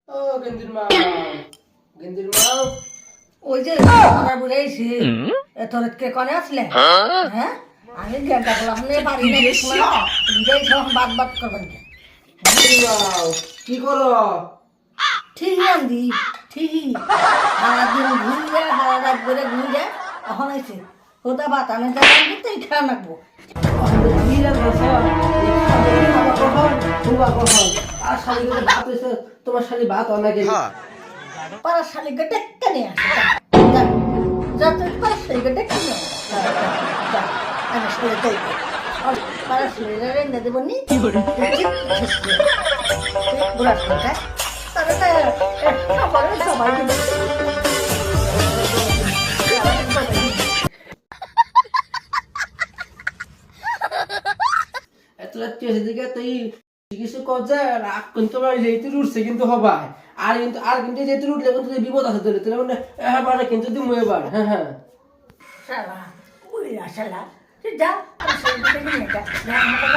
ও গেন্দির মা, গেন্দির মা। ওই যে আমরা বুঝাইছি তোর কে কনে আসলে হ্যাঁ আমি গেন্দা বললাম নে বাড়ি বুঝাই সব বাদ বাদ করবেন গেন্দির মা, কি করো? ঠিকই আনদি ঠিকই সারাদিন ঘুরে সারা রাত করে ঘুরে এখন আইছে ওটা ভাত আমি যাই তাই খেয়া রাখবো তোমার শালি ভাত অনেকে পাড়ার শালিকে ডেকে নিয়ে আসে যা তুই পাড়ার শালিকে ডেকে নিয়ে যা আমি শালি তাই পাড়ার শালিরা রেন্দে দেবো নি বুড়া শালিটা তবে সবাই সবাই এত রাত্রি আছে দিকে তুই কিছু করছে রাগ কিন্তু যেহেতু উঠছে কিন্তু হবাই আর কিন্তু যেহেতু উঠলে কিন্তু বিপদ আছে তোর তোর মানে হ্যাঁ পারে কিন্তু তুমি এবার হ্যাঁ হ্যাঁ শালা বুড়া শালা তুই যা আর শালিকে ডেকে নিয়ে যা আমাকে